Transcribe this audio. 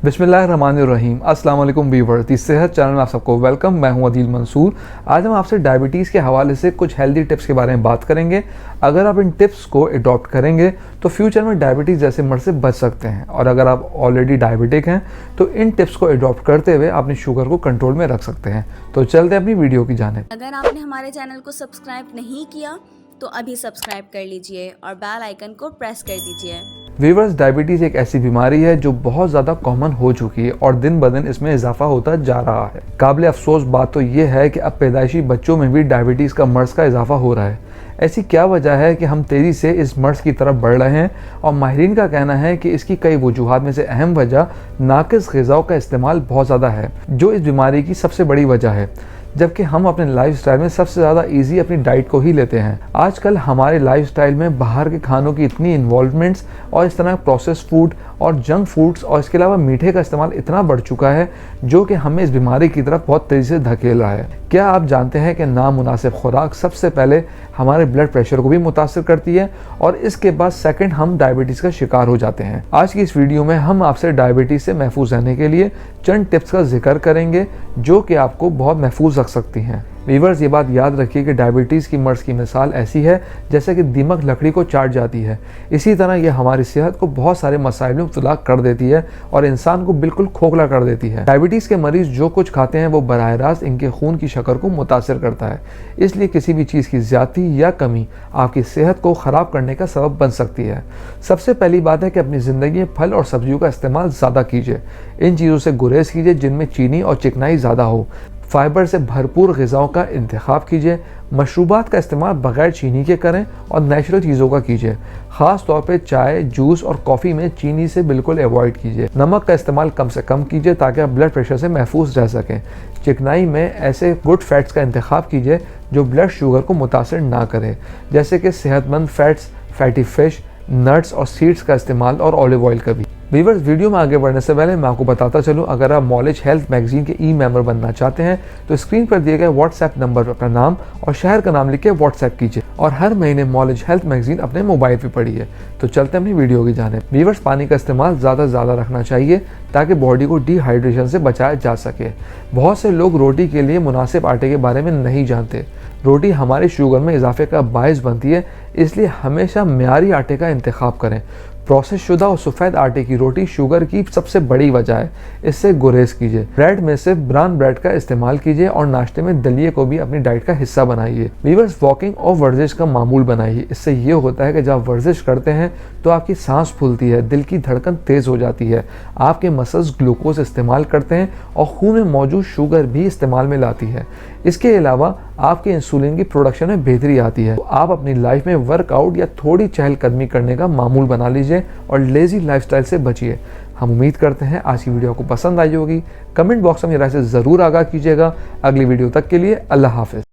बिस्मिल्लाहिर्रहमानिर्रहीम। अस्सलाम वालेकुम व्यूअर्स, दी सेहत चैनल में आप सबको वेलकम। मैं हूं अदील मंसूर। आज हम आपसे डायबिटीज़ के हवाले से कुछ हेल्दी टिप्स के बारे में बात करेंगे। अगर आप इन टिप्स को अडॉप्ट करेंगे तो फ्यूचर में डायबिटीज़ जैसे मर्ज से बच सकते हैं, और अगर आप ऑलरेडी डायबिटिक हैं तो इन टिप्स को अडॉप्ट करते हुए अपनी शुगर को कंट्रोल में रख सकते हैं। तो चलते हैं अपनी वीडियो की जानिब। अगर आपने हमारे चैनल को सब्सक्राइब नहीं किया तो अभी सब्सक्राइब कर लीजिए और बेल आइकन को प्रेस कर दीजिए। व्यूअर्स, डायबिटीज़ एक ऐसी बीमारी है जो बहुत ज़्यादा कॉमन हो चुकी है और दिन ब दिन इसमें इजाफा होता जा रहा है। काबिल अफसोस बात तो ये है कि अब पैदाइशी बच्चों में भी डायबिटीज़ का मर्ज का इजाफा हो रहा है। ऐसी क्या वजह है कि हम तेज़ी से इस मर्ज की तरफ बढ़ रहे हैं? और माहिरीन का कहना है कि इसकी कई वजूहात में से अहम वजह नाकिस ग़िज़ाओं का इस्तेमाल बहुत ज़्यादा है, जो इस बीमारी की सबसे बड़ी वजह है। जबकि हम अपने लाइफस्टाइल में सबसे ज़्यादा इजी अपनी डाइट को ही लेते हैं। आजकल हमारे लाइफस्टाइल में बाहर के खानों की इतनी इन्वॉल्वमेंट्स और इस तरह प्रोसेस्ड फूड और जंक फूड्स और इसके अलावा मीठे का इस्तेमाल इतना बढ़ चुका है जो कि हमें इस बीमारी की तरफ बहुत तेज़ी से धकेल रहा है। क्या आप जानते हैं कि नामुनासिब खुराक सबसे पहले हमारे ब्लड प्रेशर को भी मुतासिर करती है और इसके बाद सेकंड हम डायबिटीज़ का शिकार हो जाते हैं। आज की इस वीडियो में हम आपसे डायबिटीज़ से महफूज रहने के लिए चंद टिप्स का जिक्र करेंगे जो कि आपको बहुत महफूज रख सकती हैं। व्यूअर्स, ये बात याद रखिए कि डायबिटीज़ की मर्ज की मिसाल ऐसी है जैसे कि दीमक लकड़ी को चाट जाती है। इसी तरह ये हमारी सेहत को बहुत सारे मसाइल में मुब्तला कर देती है और इंसान को बिल्कुल खोखला कर देती है। डायबिटीज़ के मरीज़ जो कुछ खाते हैं वो बराह रास्त इनके खून की शक्कर को मुतासिर करता है। इसलिए किसी भी चीज़ की ज़्यादती या कमी आपकी सेहत को ख़राब करने का सबब बन सकती है। सबसे पहली बात है कि अपनी ज़िंदगी में फल और सब्जियों का इस्तेमाल ज़्यादा कीजिए। इन चीज़ों से गुरेज कीजिए जिनमें चीनी और चिकनाई ज़्यादा हो। फाइबर से भरपूर ग़िज़ाओं का इंतखाब कीजिए। मशरूबात का इस्तेमाल बग़ैर चीनी के करें और नेचुरल चीज़ों का कीजिए। ख़ास तौर पे चाय, जूस और कॉफ़ी में चीनी से बिल्कुल अवॉइड कीजिए। नमक का इस्तेमाल कम से कम कीजिए ताकि आप ब्लड प्रेशर से महफूज रह सकें। चिकनाई में ऐसे गुड फैट्स का इंतखाब कीजिए जो ब्लड शुगर को मुतासिर ना करें, जैसे कि सेहतमंद फैट्स, फैटी फिश, नट्स और सीड्स का इस्तेमाल और ऑलिव ऑयल का भी। व्यूअर्स, वीडियो में आगे बढ़ने से पहले मैं आपको बताता चलूं, अगर आप नॉलेज हेल्थ मैगजीन के मेंबर बनना चाहते हैं तो स्क्रीन पर दिए गए व्हाट्सएप नंबर पर अपना नाम और शहर का नाम लिख के व्हाट्सएप कीजिए और हर महीने नॉलेज हेल्थ मैगजीन अपने मोबाइल पे पढ़िए। तो चलते हैं अपनी वीडियो की जानिब। व्यूअर्स, पानी का इस्तेमाल ज़्यादा से ज़्यादा रखना चाहिए ताकि बॉडी को डिहाइड्रेशन से बचाया जा सके। बहुत से लोग रोटी के लिए मुनासिब आटे के बारे में नहीं जानते। रोटी हमारी शुगर में इजाफे का बायस बनती है, इसलिए हमेशा मियारी आटे का इंतखाब करें। प्रोसेस शुदा और सफ़ेद आटे की रोटी शुगर की सबसे बड़ी वजह है, इससे गुरेज कीजिए। ब्रेड में सिर्फ ब्राउन ब्रेड का इस्तेमाल कीजिए और नाश्ते में दलिए को भी अपनी डाइट का हिस्सा बनाइए। व्यूअर्स, वॉकिंग और वर्जिश का मामूल बनाइए। इससे ये होता है कि जब आप वर्जिश करते हैं तो आपकी सांस फूलती है, दिल की धड़कन तेज़ हो जाती है, आपके मसल्स ग्लूकोज इस्तेमाल करते हैं और खून में मौजूद शुगर भी इस्तेमाल में लाती है। इसके अलावा आपके इंसुलिन की प्रोडक्शन में बेहतरी आती है। तो आप अपनी लाइफ में वर्कआउट या थोड़ी चहलकदमी करने का मामूल बना लीजिए और लेज़ी लाइफस्टाइल से बचिए। हम उम्मीद करते हैं आज की वीडियो आपको पसंद आई होगी। कमेंट बॉक्स में राय से ज़रूर आगाह कीजिएगा। अगली वीडियो तक के लिए अल्लाह हाफ़िज़।